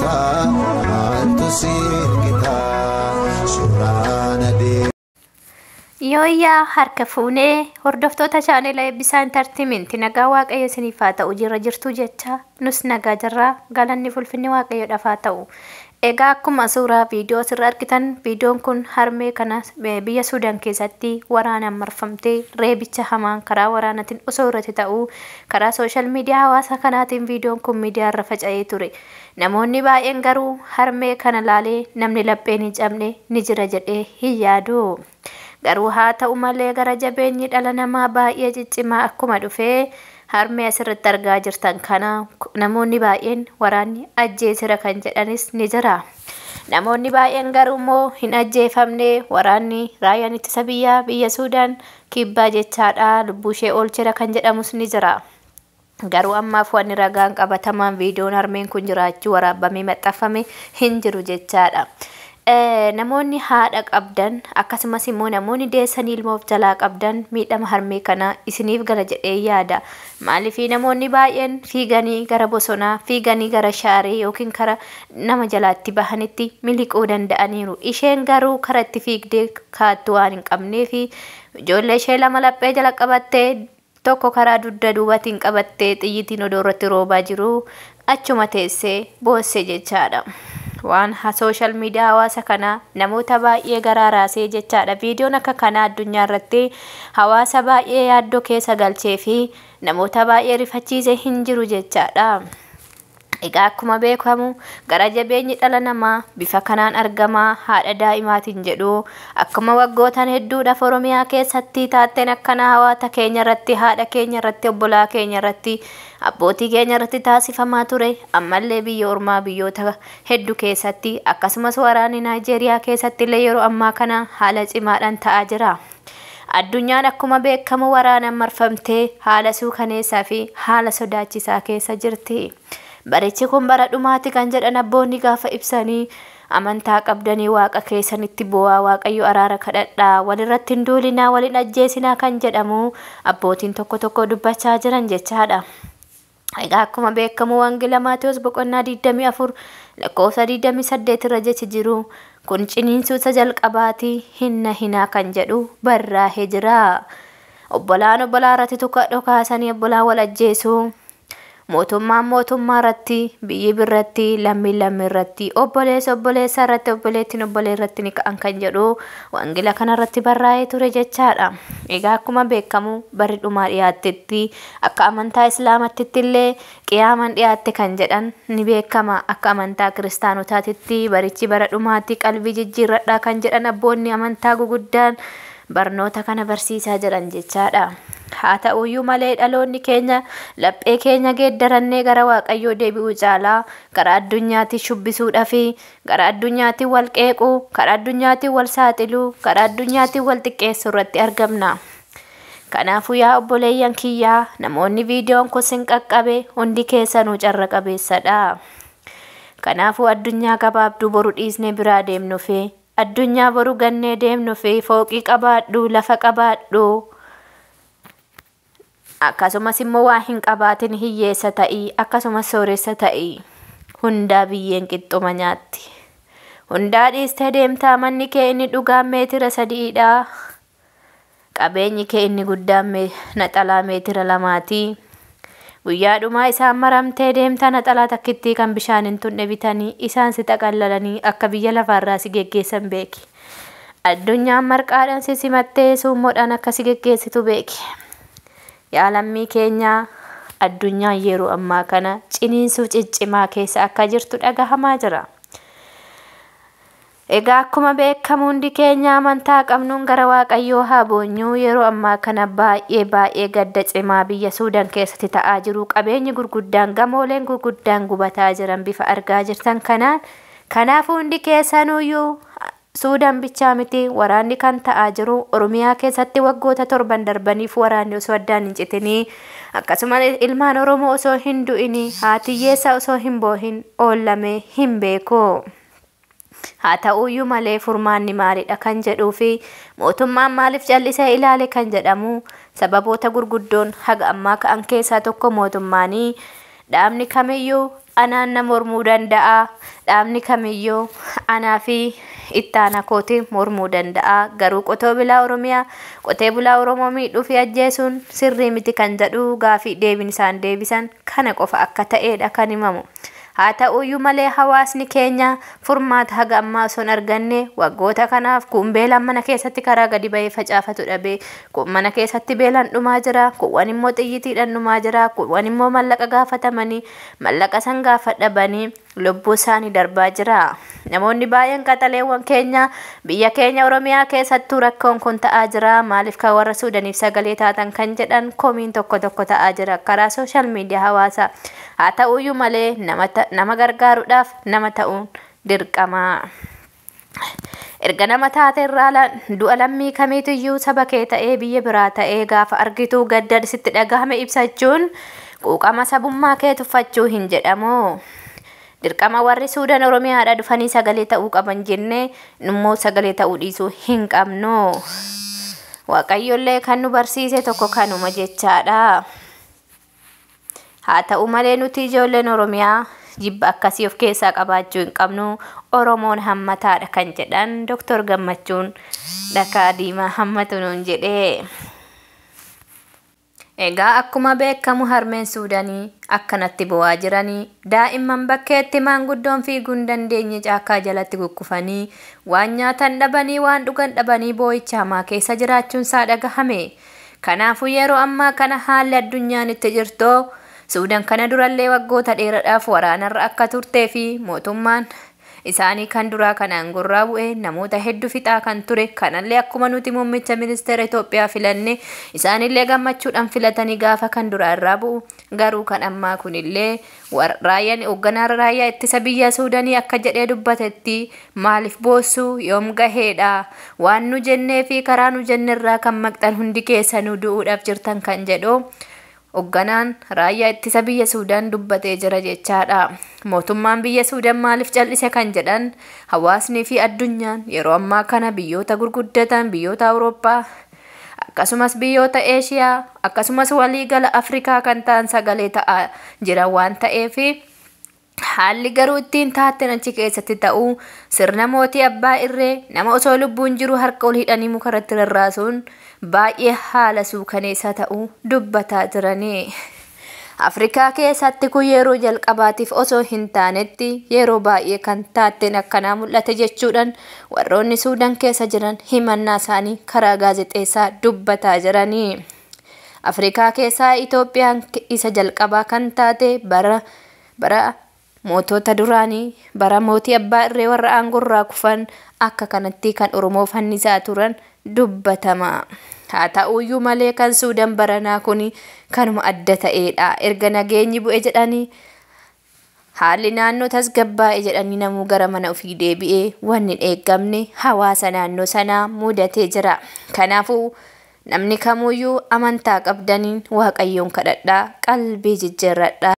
kita maaltu sirgita suraan adee. Yooyyaa harka fuunee hordoftoota chaanela eebbisaa intartimentii nagaa waaqayyo isiniif haa ta'u jirtu jecha nus nagaa jirraa galanni fulfinni waaqayyoodhaaf haa ta'u. Egaa akkuma suuraa viidiyoo sirra argitan viidiyoon kun harmee kana biyya Sudaan keessatti waraanaan marfamtee reebicha hamaan karaa waraanatiin osoo irratti ta'uu karaa sooshaal miidiyaa hawaasa kanaatiin viidiyoon kun miidiyaa irra faca'ee ture. Namoonni baay'een garuu harmee kana laalee namni lapheen hin cabne ni jira jedhee hin yaadu. Garuu haa ta'u malee gara jabeenyi dhala namaa baay'ee ciccimaa akkuma dhufee harmee asirratti argaa jirtan kana namoonni baay'een waraanni ajjeesira kan jedhanis ni jira. Namoonni baay'een garuu immoo hin ajjeefamne waraanni raayyaan ittisa biyya Sudaan kibbaa jechaadha lubbuu ishee oolchira kan jedhamus ni jira. Garuu ammaaf wanni ragaan qabatamaan viidiyoon harmeen kun jiraachuu waraabamee maxxanfame hin jiru jechaadha. Namoonni haadha qabdan akkasumas immoo namoonni deessanii ilmoof jalaa qabdan miidhama harmee kana isiniif gala jedhee yaada. Maaliif namoonni baay'een fiiganii gara bosonaa fiiganii gara shaaree yookiin kara nama jalaatti bahanitti miliquu danda'aniiru. Isheen garuu karaa itti fiigdee kaattu waan hin qabneef ijoollee ishee lama laphee jala qabattee tokko karaa dugda duubatiin qabattee xiyyitiin odoo irratti roobaa jiru achuma teessee boosse jechaadha. Waan sooshaal miidiyaa hawaasa kana namoota baay'ee garaa raasee jechaadha. Viidiyoon akka kana addunyaa irratti hawaasa baay'ee yaaddoo keessa galchee fi namoota baay'ee rifachiisee hin jiru jechaadha. Egaa akkuma beekamu gara jabeenyi dhala namaa bifa kanaan argamaa haadha daa'imaatiin jedhu akkuma waggootan hedduudhaaf Oromiyaa keessatti taatteen akkana hawaasa keenya irratti haadha keenya irratti obbolaa keenya irratti abbootii keenya irratti taasifamaa ture. Ammallee biyya ormaa biyyoota hedduu keessatti akkasumas waraanni Naayijeeriyaa keessatti illee yeroo ammaa kana haala cimaadhaan ta'aa jira. Addunyaan akkuma beekamu waraanaan marfamtee haala suukaneessaa fi haala sodaachisaa keessa jirti. Barichi kun bara dhumaati kan jedhan abboonni gaafa ibsanii amantaa qabdanii waaqa keessanitti bu'aa waaqayyo araara kadhadhaa walirratti hin duulinaa walin ajjeesinaa kan jedhamu abbootiin tokko dubbachaa jiran jechaadha. Egaa akkuma beekamu wangeela Maatewos boqonnaa 24 lakkoofsa 28 irra jechi jiru kun ciniinsuusa jalqabaati hinaa kan jedhu barraa'ee jira. Obbolaan obbolaa irratti dhukaasanii obbolaan wal ajjeesuu mootummaa irratti biyyi birratti lammi irratti obboleessa irratti obboleettiin obbolee irratti ni ka'an kan jedhu wangeela kana irratti barraa'ee ture jechaadha. Egaa akkuma beekamu barri dhumaa dhiyaattetti akka amantaa islaamatti illee qiyaaman dhiyaatte kan jedhan ni beekama. Akka amantaa kiristaanotaatti barichi bara dhumaatti qalbii jijjiirradhaa kan jedhan abboonni amantaa guguddaan barnoota kana barsiisaa jiran jechaadha. Haa ta'uyyuu malee dhaloonni keenya laphee keenya geeddarannee gara waaqayyoo deebi'uu caalaa gara addunyaatti shubbisuudhaa fi gara addunyaatti wal qeequu gara addunyaatti wal saaxiluu gara addunyaatti wal xiqqeessuu irratti argamna. Kanaafuu yaa obboleeyyan kiyyaa namoonni viidiyoon kun sin qaqqabe hundi keessanuu carra qabeessadha. Kanaafuu addunyaa gabaabduu boru dhiisnee biraa deemnuufi addunyaa boru gannee deemnuufi fooqii qabaadhu lafa qabaadhu. Akkasumas immoo waa hin qabaatin hiyyeessa ta'ii akkasumas sooressa ta'ii hundaa biyyeen qixxuma nyaatti. Hundaa dhiistee deemtaa manni kee inni dhugaan meetira 3dha. Qabeenyi kee inni guddaan naxalaa meetira 2ti. Guyyaa dhumaa isaan maramtee deemtaa naxalaa takkittii kan bishaan hin tunne bitanii isaan si xaqallalanii akka biyya lafaarraa si geggeessan beeki. Addunyaan marqaadhaan si simattee suummoodhaan akka si geggeessitu beeki. Yaa lammii keenya addunyaan yeroo ammaa kana ciniinsuu ciccimaa keessa akka jirtu dhagahamaa jira. Egaa akkuma beekamu hundi keenya amantaa qabnuun gara waaqayyoo haa boonyu. Yeroo ammaa kana baay'ee gadda cimaa biyya Sudaan keessatti ta'aa jiru. Qabeenyi gurguddaan gamooleen gurguddaan gubataa jiran bifa argaa jirtan kanaan. Kanaafuu hundi keessanuyyuu Sudaan bichaa miti waraanni kan ta'aa jiru. Oromiyaa keessatti waggoota 7 darbaniif waraanni osoo addaan hin citinii akkasumas ilmaan Oromoo osoo hin du'inii haatiyyeessa osoo hin boohin oollame hin beeku. Haa ta'uyyuu malee furmaanni maalidha kan jedhuu fi mootummaan maaliif callisee ilaale kan jedhamu sababoota gurguddoon haga ammaa ka'an keessaa tokko mootummaanii dhaabni kamiyyuu anaan na mormuu danda'a. Dhaabni kamiyyuu anaa fi ittaana kooti mormuu danda'a. Garuu qotee bulaa Oromoo miidhuu fi ajjeesuun sirrii miti kan jedhu gaafii deebiin isaan deebisan kana qofa akka ta'edha kan himamu. Haa ta'uyyuu malee hawaasni keenya furmaata haga ammaa osoo hin arganne waggoota kanaaf kun beelaan mana keessatti karaa gadi bahee facaafatu dhabee kun mana keessatti beelaan dhumaa jira, kuuwwan immoo xiyyitiidhaan dhumaa jira, kuuwwan immoo mallaqa gaafatamanii mallaqa san gaafa dhabanii lubbuu isaanii darbaa jira. Namoonni baay'een qaxaleewwan keenya biyya keenya Oromiyaa keessattuu rakkoon kun ta'aa jira. Maaliif kan warra Suudaaniif sagalee taatan kan jedhan komiin tokko ta'aa jira karaa sooshaal miidiyaa hawaasaa. Haa ta'uyyuu malee nama gargaaruudhaaf nama ta'uun dirqama. Erga nama taate irraa du'a lammii kamiitiyyuu saba kee ta'ee biyya biraa ta'ee gaafa argitu gadda sitti dhagahame ibsachuun quuqama sabummaa kee tuffachuu hin jedhamu. Dirqama warri Sudaan Oromiyaadhaa dhufanii sagalee ta'uu qaban jennee immoo sagalee ta'uu dhiisuu hin qabnu. Waaqayyollee kan nu barsiise tokko kanuma jechaadha. Haa ta'u malee nuti ijoolleen Oromiyaa jibba akkasii of keessaa qabaachuu hin qabnu. Oromoon hammataadha kan jedhan Dr. Gammachuun dhakaa diimaa hammatu nuun jedhee. Egaa akkuma beekamu harmeen Suudaanii akkanatti bo'aa jiranii daa'imman bakkeetti maanguddoon fiiguu hin dandeenye caakkaa jalatti kukkufanii waan nyaatan dhabanii waan dhugan dhabanii boo'icha hamaa keessa jiraachuun isaa dhagahame. Kanaafuu yeroo ammaa kana haalli addunyaan itti jirtu Sudaan kana durallee waggoota dheeraadhaaf waraanarra akka turtee fi mootummaan isaanii kan duraa kanaan gurraa bu'ee namoota hedduu fixaa kan ture. Kanallee akkuma nuti muummicha ministeera Itoophiyaa filanne isaanillee gammachuudhaan filatanii gaafa kan duraa irraa bu'u. Garuu kan ammaa kunillee raayyaan hoogganaa raayyaa ittisa biyya Suudaanii akka jedhee dubbatetti maaliif boossuu yoom gaheedha waan nu jennee fi karaa nu jennerraa kan maqxan hundi keessanuu du'uudhaaf jirtan kan jedhu hoogganaan raayyaa ittisa biyya Sudaan dubbatee jira jechaadha. Mootummaan biyya Sudaan maaliif cal'ise kan jedhan hawaasnii fi addunyaan yeroo ammaa kana biyyoota gurguddatan biyyoota Awurooppaa akkasumas biyyoota Eeshiyaa akkasumas waliigala Afrikaa kan ta'an sagalee ta'aa jiran waan ta'eef haalli garuu ittiin taatteen achi keessatti ta'uu sirna mootii abbaa irree nama osoo lubbuun jiru harka ol hidhanii mukarratti rarraasuun baay'ee haala suukaneessa ta'uu dubbataa jiranii. Afrikaa keessatti kun yeroo jalqabaatiif osoo hin taanetti yeroo baay'ee kan taatteen akkanaa mul'ate jechuudhaan warroonni Sudaan keessa jiran himannaa isaanii karaa gaazexeessaa dubbataa jiranii. Afrikaa keessaa Itoophiyaan isa jalqabaa kan taate bara mootota duraanii bara mootii abbaa irree warra aangorraa kufan akka kanatti kan Oromoo fannisaa turan dubbatama. Haa ta'uyyuu malee kan Sudaan baranaa kun kanuma adda ta'edha. Erga nageenyi bu'e jedhanii haalli naannoo tasgabbaa'e jedhanii namuu gara mana ofii deebi'ee wanni hin eeggamne hawaasa naannoo sanaa mudatee jira. Kanaafuu namni kamuyyuu amantaa qabdaniin Waaqayyoon kadhadhaa qalbii jijjiirradhaa.